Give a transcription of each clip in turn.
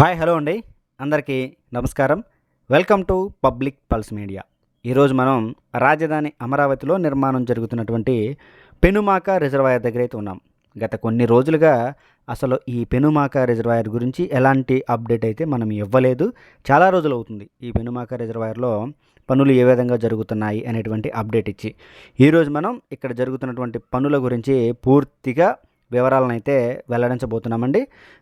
Hi hello అండి, అందరికీ నమస్కారం. Welcome to public pulse media. ఈరోజు మనం రాజధాని అమరావతిలో నిర్మాణం జరుగుతున్నటువంటి పెనుమాక రిజర్వాయర్ దగ్గర అయితే ఉన్నాం. గత కొన్ని రోజులుగా అసలు ఈ పెనుమాక రిజర్వాయర్ గురించి ఎలాంటి అప్డేట్ అయితే మనం ఇవ్వలేదు. చాలా రోజులు అవుతుంది ఈ పెనుమాక రిజర్వాయర్లో పనులు ఏ విధంగా జరుగుతున్నాయి అనేటువంటి అప్డేట్ ఇచ్చి. ఈరోజు మనం ఇక్కడ జరుగుతున్నటువంటి పనుల గురించి పూర్తిగా వివరాలను అయితే వెల్లడించబోతున్నామండి.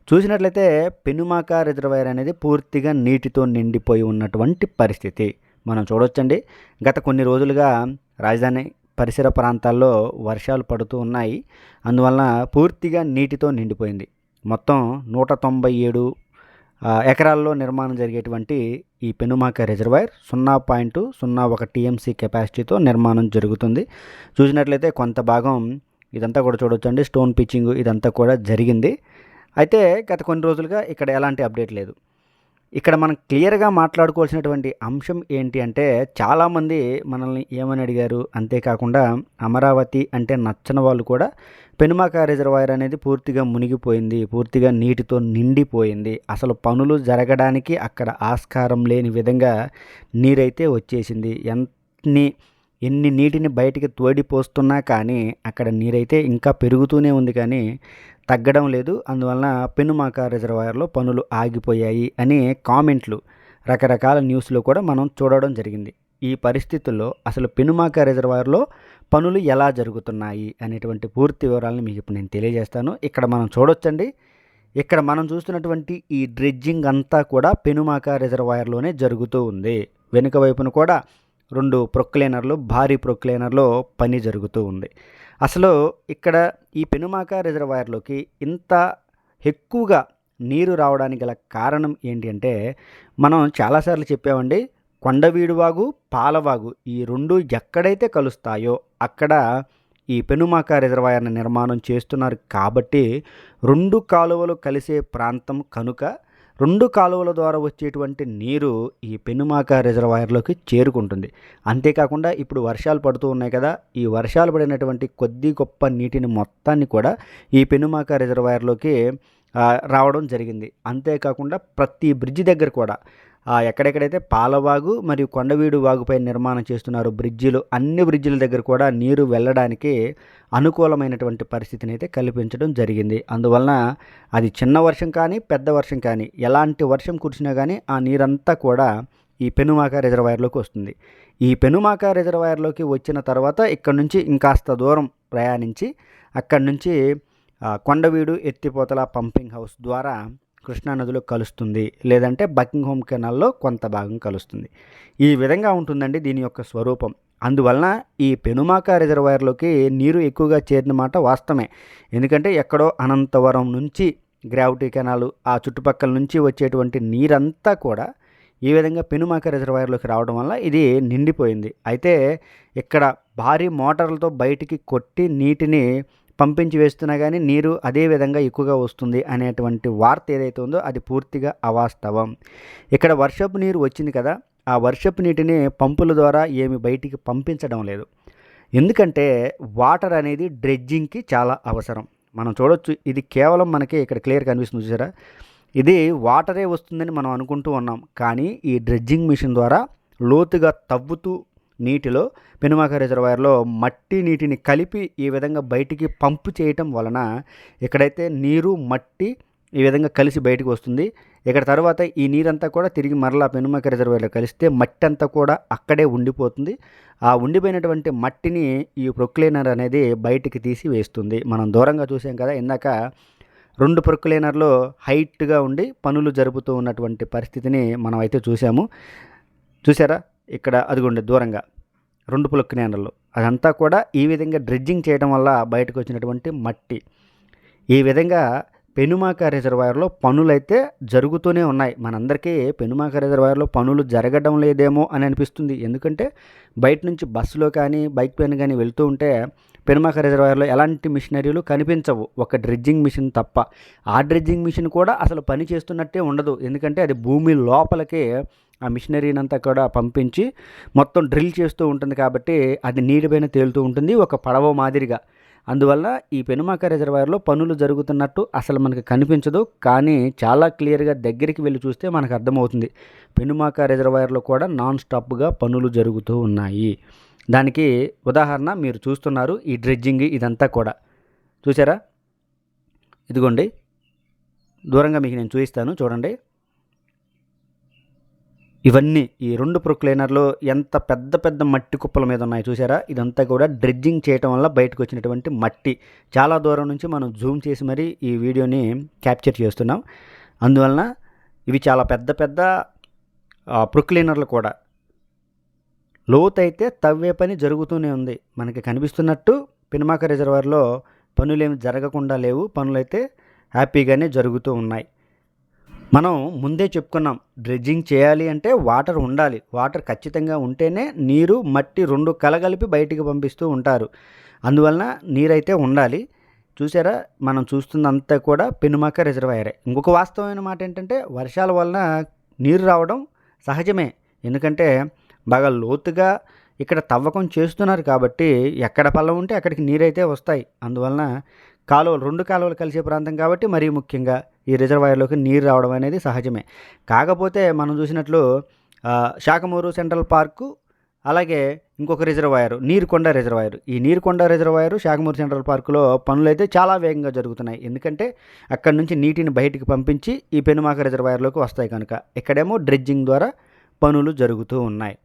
చూసినట్లయితే పెనుమాక రిజర్వాయర్ అనేది పూర్తిగా నీటితో నిండిపోయి ఉన్నటువంటి పరిస్థితి మనం చూడొచ్చండి. గత కొన్ని రోజులుగా రాజధాని పరిసర ప్రాంతాల్లో వర్షాలు పడుతూ ఉన్నాయి. అందువలన పూర్తిగా నీటితో నిండిపోయింది. మొత్తం 197 ఎకరాల్లో నిర్మాణం జరిగేటువంటి ఈ పెనుమాక రిజర్వాయర్ 0.01 టీఎంసీ కెపాసిటీతో నిర్మాణం జరుగుతుంది. చూసినట్లయితే కొంత భాగం ఇదంతా కూడా చూడొచ్చండి, స్టోన్ పిచ్చింగ్ ఇదంతా కూడా జరిగింది. అయితే గత కొన్ని రోజులుగా ఇక్కడ ఎలాంటి అప్డేట్ లేదు. ఇక్కడ మనం క్లియర్గా మాట్లాడుకోవాల్సినటువంటి అంశం ఏంటి అంటే, చాలామంది మనల్ని ఏమని అడిగారు, అంతేకాకుండా అమరావతి అంటే నచ్చని వాళ్ళు కూడా పెనుమాక రిజర్వాయర్ అనేది పూర్తిగా మునిగిపోయింది, పూర్తిగా నీటితో నిండిపోయింది, అసలు పనులు జరగడానికి అక్కడ ఆస్కారం లేని విధంగా నీరైతే వచ్చేసింది, ఎన్ని నీటిని బయటికి తోడిపోస్తున్నా కానీ అక్కడ నీరైతే ఇంకా పెరుగుతూనే ఉంది కానీ తగ్గడం లేదు. అందువలన పెనుమాక రిజర్వాయర్లో పనులు ఆగిపోయాయి అని కామెంట్లు రకరకాల న్యూస్లో కూడా మనం చూడడం జరిగింది. ఈ పరిస్థితుల్లో అసలు పెనుమాక రిజర్వాయర్లో పనులు ఎలా జరుగుతున్నాయి అనేటువంటి పూర్తి వివరాలను మీకు ఇప్పుడు నేను తెలియజేస్తాను. ఇక్కడ మనం చూడొచ్చండి, ఇక్కడ మనం చూస్తున్నటువంటి ఈ డ్రెడ్జింగ్ అంతా కూడా పెనుమాక రిజర్వాయర్లోనే జరుగుతూ ఉంది. వెనుక వైపున కూడా 2 ప్రొక్లైనర్లు, భారీ ప్రొక్లైనర్లో పని జరుగుతూ ఉంది. అసలు ఇక్కడ ఈ పెనుమాక రిజర్వాయర్లోకి ఇంత ఎక్కువగా నీరు రావడానికి గల కారణం ఏంటి అంటే, మనం చాలాసార్లు చెప్పామండి, కొండవీడు వాగు, పాలవాగు ఈ 2 ఎక్కడైతే కలుస్తాయో అక్కడ ఈ పెనుమాక రిజర్వాయర్ని నిర్మాణం చేస్తున్నారు. కాబట్టి 2 కాలువలు కలిసే ప్రాంతం కనుక 2 కాలువల ద్వారా వచ్చేటువంటి నీరు ఈ పెనుమాక రిజర్వాయర్లోకి చేరుకుంటుంది. అంతేకాకుండా ఇప్పుడు వర్షాలు పడుతూ ఉన్నాయి కదా, ఈ వర్షాలు పడినటువంటి కొద్ది గొప్ప నీటిని మొత్తాన్ని కూడా ఈ పెనుమాక రిజర్వాయర్లోకి రావడం జరిగింది. అంతేకాకుండా ప్రతి బ్రిడ్జి దగ్గర కూడా ఎక్కడెక్కడైతే పాలవాగు మరియు కొండవీడు వాగుపై నిర్మాణం చేస్తున్నారు బ్రిడ్జిలు, అన్ని బ్రిడ్జిల దగ్గర కూడా నీరు వెళ్ళడానికి అనుకూలమైనటువంటి పరిస్థితిని అయితే కల్పించడం జరిగింది. అందువలన అది చిన్న వర్షం కానీ పెద్ద వర్షం కానీ ఎలాంటి వర్షం కురిసినా కానీ ఆ నీరంతా కూడా ఈ పెనుమాక రిజర్వాయర్లోకి వస్తుంది. ఈ పెనుమాక రిజర్వాయర్లోకి వచ్చిన తర్వాత ఇక్కడ నుంచి ఇంకాస్త దూరం ప్రయాణించి అక్కడి నుంచి కొండవీడు ఎత్తిపోతల పంపింగ్ హౌస్ ద్వారా కృష్ణానదిలో కలుస్తుంది, లేదంటే బకింగ్హామ్ కెనాల్లో కొంత భాగం కలుస్తుంది. ఈ విధంగా ఉంటుందండి దీని యొక్క స్వరూపం. అందువలన ఈ పెనుమాక రిజర్వాయర్లోకి నీరు ఎక్కువగా చేరిన మాట వాస్తవమే. ఎందుకంటే ఎక్కడో అనంతవరం నుంచి గ్రావిటీ కెనాలు ఆ చుట్టుపక్కల నుంచి వచ్చేటువంటి నీరంతా కూడా ఈ విధంగా పెనుమాక రిజర్వాయర్లోకి రావడం వల్ల ఇది నిండిపోయింది. అయితే ఇక్కడ భారీ మోటార్లతో బయటికి కొట్టి నీటిని పంపించి వేస్తున్నా కానీ నీరు అదే విధంగా ఎక్కువగా వస్తుంది అనేటువంటి వార్త ఏదైతే ఉందో అది పూర్తిగా అవాస్తవం. ఇక్కడ వర్షపు నీరు వచ్చింది కదా, ఆ వర్షపు నీటిని పంపుల ద్వారా ఏమి బయటికి పంపించడం లేదు. ఎందుకంటే వాటర్ అనేది డ్రెడ్జింగ్కి చాలా అవసరం. మనం చూడొచ్చు, ఇది కేవలం మనకి ఇక్కడ క్లియర్ కనిపిస్తుంది చూసారా, ఇది వాటరే వస్తుందని మనం అనుకుంటూ ఉన్నాం. కానీ ఈ డ్రెడ్జింగ్ మిషన్ ద్వారా లోతుగా తవ్వుతూ నీటిలో పెనుమాక రిజర్వాయర్లో మట్టి నీటిని కలిపి ఈ విధంగా బయటికి పంపు చేయటం వలన ఎక్కడైతే నీరు మట్టి ఈ విధంగా కలిసి బయటకు వస్తుంది. ఇక్కడ తర్వాత ఈ నీరంతా కూడా తిరిగి మరలా పెనుమాక రిజర్వాయర్లో కలిస్తే మట్టి అంతా కూడా అక్కడే ఉండిపోతుంది. ఆ ఉండిపోయినటువంటి మట్టిని ఈ ప్రొక్లైనర్ అనేది బయటికి తీసి వేస్తుంది. మనం దూరంగా చూసాం కదా ఇందాక, 2 ప్రొక్లైనర్లో హైట్గా ఉండి పనులు జరుపుతూ ఉన్నటువంటి పరిస్థితిని మనం అయితే చూసాము. చూసారా, ఇక్కడ అదిగోండి దూరంగా 2 ప్రొక్లైనర్లు, అదంతా కూడా ఈ విధంగా డ్రెడ్జింగ్ చేయడం వల్ల బయటకు వచ్చినటువంటి మట్టి. ఈ విధంగా పెనుమాక రిజర్వాయర్లో పనులైతే జరుగుతూనే ఉన్నాయి. మనందరికీ పెనుమాక రిజర్వాయర్లో పనులు జరగడం లేదేమో అని అనిపిస్తుంది. ఎందుకంటే బయట నుంచి బస్సులో కానీ బైక్ పైన కానీ వెళ్తూ ఉంటే పెనుమాక రిజర్వాయర్లో ఎలాంటి మిషనరీలు కనిపించవు, ఒక డ్రెడ్జింగ్ మిషన్ తప్ప. ఆ డ్రెడ్జింగ్ మిషన్ కూడా అసలు పని చేస్తున్నట్టే ఉండదు. ఎందుకంటే అది భూమి లోపలికే ఆ మిషనరీని అంతా కూడా పంపించి మొత్తం డ్రిల్ చేస్తూ ఉంటుంది. కాబట్టి అది నీటిపైన తేలుతూ ఉంటుంది ఒక పడవ మాదిరిగా. అందువల్ల ఈ పెనుమాక రిజర్వాయర్లో పనులు జరుగుతున్నట్టు అసలు మనకు కనిపించదు, కానీ చాలా క్లియర్గా దగ్గరికి వెళ్ళి చూస్తే మనకు అర్థమవుతుంది. పెనుమాక రిజర్వాయర్లో కూడా నాన్ స్టాప్గా పనులు జరుగుతూ ఉన్నాయి. దానికి ఉదాహరణ మీరు చూస్తున్నారు, ఈ డ్రెడ్జింగ్ ఇదంతా కూడా చూసారా. ఇదిగోండి, దూరంగా మీకు నేను చూపిస్తాను చూడండి. ఇవన్నీ ఈ 2 ప్రొక్లైనర్లు ఎంత పెద్ద పెద్ద మట్టి కుప్పల మీద ఉన్నాయి చూసారా. ఇదంతా కూడా డ్రెడ్జింగ్ చేయటం వల్ల బయటకు వచ్చినటువంటి మట్టి. చాలా దూరం నుంచి మనం జూమ్ చేసి మరీ ఈ వీడియోని క్యాప్చర్ చేస్తున్నాం. అందువలన ఇవి చాలా పెద్ద పెద్ద ప్రొక్లైనర్లు కూడా. లోతైతే తవ్వే పని జరుగుతూనే ఉంది. మనకి కనిపిస్తున్నట్టు పెనుమాక రిజర్వాయర్లో పనులేమి జరగకుండా లేవు, పనులైతే హ్యాపీగానే జరుగుతూ ఉన్నాయి. మనం ముందే చెప్పుకున్నాం, డ్రెడ్జింగ్ చేయాలి అంటే వాటర్ ఉండాలి. వాటర్ ఖచ్చితంగా ఉంటేనే నీరు మట్టి 2 కలగలిపి బయటికి పంపిస్తూ ఉంటారు. అందువలన నీరైతే ఉండాలి. చూసారా, మనం చూస్తుందంతా కూడా పెనుమాక రిజర్వాయరే. ఇంకొక వాస్తవమైన మాట ఏంటంటే, వర్షాల వలన నీరు రావడం సహజమే. ఎందుకంటే బాగా లోతుగా ఇక్కడ తవ్వకం చేస్తున్నారు కాబట్టి ఎక్కడ పల్లం ఉంటే అక్కడికి నీరైతే వస్తాయి. అందువలన కాలువలు 2 కాలువలు కలిసే ప్రాంతం కాబట్టి మరీ ముఖ్యంగా ఈ రిజర్వాయర్లోకి నీరు రావడం అనేది సహజమే. కాకపోతే మనం చూసినట్లు శాఖమూరు సెంట్రల్ పార్కు, అలాగే ఇంకొక రిజర్వాయరు నీరుకొండ రిజర్వాయరు. ఈ నీరుకొండ రిజర్వాయరు శాఖమూరు సెంట్రల్ పార్కులో పనులు అయితే చాలా వేగంగా జరుగుతున్నాయి. ఎందుకంటే అక్కడి నుంచి నీటిని బయటికి పంపించి ఈ పెనుమాక రిజర్వాయర్లోకి వస్తాయి కనుక. ఇక్కడేమో డ్రెడ్జింగ్ ద్వారా పనులు జరుగుతూ ఉన్నాయి.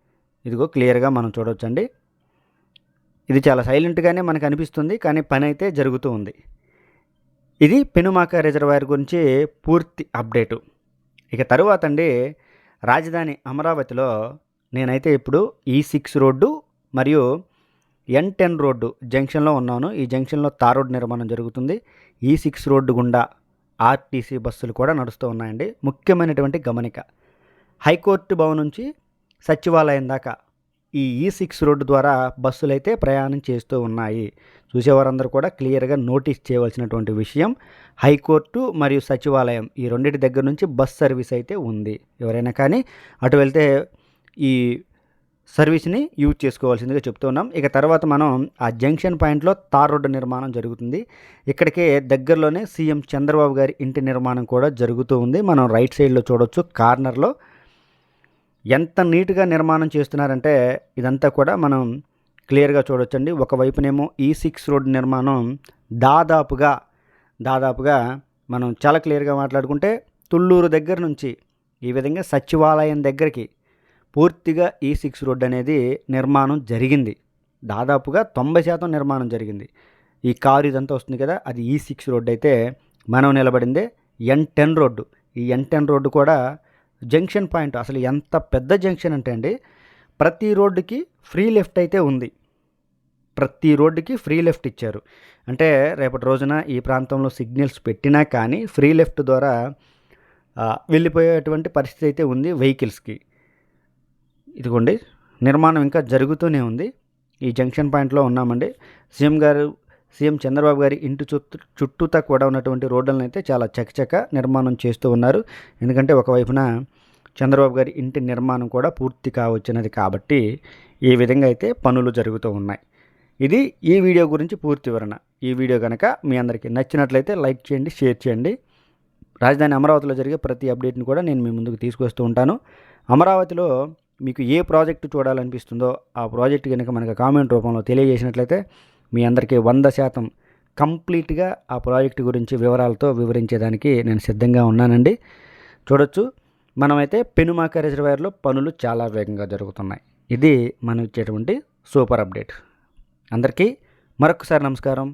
ఇదిగో క్లియర్గా మనం చూడవచ్చండి. ఇది చాలా సైలెంట్గానే మనకు అనిపిస్తుంది, కానీ పని అయితే జరుగుతూ ఉంది. ఇది పెనుమాక రిజర్వాయర్ గురించి పూర్తి అప్డేటు. ఇక తరువాత అండి, రాజధాని అమరావతిలో నేనైతే ఇప్పుడు E6 రోడ్డు మరియు N10 రోడ్డు జంక్షన్లో ఉన్నాను. ఈ జంక్షన్లో తార్ రోడ్డు నిర్మాణం జరుగుతుంది. E6 రోడ్డు గుండా ఆర్టీసీ బస్సులు కూడా నడుస్తూ ఉన్నాయండి. ముఖ్యమైనటువంటి గమనిక, హైకోర్టు భవన్ నుంచి సచివాలయం దాకా ఈ E6 రోడ్డు ద్వారా బస్సులు అయితే ప్రయాణం చేస్తూ ఉన్నాయి. చూసేవారందరూ కూడా క్లియర్గా నోటీస్ చేయవలసినటువంటి విషయం, హైకోర్టు మరియు సచివాలయం ఈ రెండింటి దగ్గర నుంచి బస్ సర్వీస్ అయితే ఉంది. ఎవరైనా కానీ అటు వెళ్తే ఈ సర్వీస్ని యూజ్ చేసుకోవాల్సిందిగా చెప్తూ ఉన్నాం. ఇక తర్వాత మనం ఆ జంక్షన్ పాయింట్లో తార్ రోడ్డు నిర్మాణం జరుగుతుంది. ఇక్కడికే దగ్గరలోనే సీఎం చంద్రబాబు గారి ఇంటి నిర్మాణం కూడా జరుగుతూ ఉంది. మనం రైట్ సైడ్లో చూడొచ్చు, కార్నర్లో ఎంత నీట్గా నిర్మాణం చేస్తున్నారంటే ఇదంతా కూడా మనం క్లియర్గా చూడొచ్చండి. ఒకవైపునేమో E6 రోడ్డు నిర్మాణం దాదాపుగా మనం చాలా క్లియర్గా మాట్లాడుకుంటే తుళ్ళూరు దగ్గర నుంచి ఈ విధంగా సచివాలయం దగ్గరికి పూర్తిగా E6 రోడ్డు అనేది నిర్మాణం జరిగింది. దాదాపుగా 90% నిర్మాణం జరిగింది. ఈ కారు ఇదంతా వస్తుంది కదా, అది E6 రోడ్డు అయితే మనం నిలబడిందే N10 రోడ్డు. ఈ N10 రోడ్డు కూడా జంక్షన్ పాయింట్. అసలు ఎంత పెద్ద జంక్షన్ అంటే అండి, ప్రతి రోడ్డుకి ఫ్రీ లెఫ్ట్ అయితే ఉంది. ప్రతి రోడ్డుకి ఫ్రీ లెఫ్ట్ ఇచ్చారు. అంటే రేపటి రోజున ఈ ప్రాంతంలో సిగ్నల్స్ పెట్టినా కానీ ఫ్రీ లెఫ్ట్ ద్వారా వెళ్ళిపోయేటువంటి పరిస్థితి అయితే ఉంది వెహికల్స్కి. ఇదిగోండి, నిర్మాణం ఇంకా జరుగుతూనే ఉంది. ఈ జంక్షన్ పాయింట్లో ఉన్నామండి. సీఎం చంద్రబాబు గారి ఇంటి చుట్టూతా కూడా ఉన్నటువంటి రోడ్లను అయితే చాలా చకచక నిర్మాణం చేస్తూ ఉన్నారు. ఎందుకంటే ఒకవైపున చంద్రబాబు గారి ఇంటి నిర్మాణం కూడా పూర్తి కావచ్చినది కాబట్టి ఈ విధంగా అయితే పనులు జరుగుతూ ఉన్నాయి. ఇది ఈ వీడియో గురించి పూర్తి వివరణ. ఈ వీడియో కనుక మీ అందరికీ నచ్చినట్లయితే లైక్ చేయండి, షేర్ చేయండి. రాజధాని అమరావతిలో జరిగే ప్రతి అప్డేట్ని కూడా నేను మీ ముందుకు తీసుకొస్తూ ఉంటాను. అమరావతిలో మీకు ఏ ప్రాజెక్టు చూడాలనిపిస్తుందో ఆ ప్రాజెక్టు కనుక మనకు కామెంట్ రూపంలో తెలియజేసినట్లయితే మీ అందరికీ 100% కంప్లీట్గా ఆ ప్రాజెక్టు గురించి వివరాలతో వివరించేదానికి నేను సిద్ధంగా ఉన్నానండి. చూడొచ్చు, మనమైతే పెనుమాక రిజర్వాయర్లో పనులు చాలా వేగంగా జరుగుతున్నాయి. ఇది మనం ఇచ్చేటువంటి సూపర్ అప్డేట్. అందరికీ మరొకసారి నమస్కారం.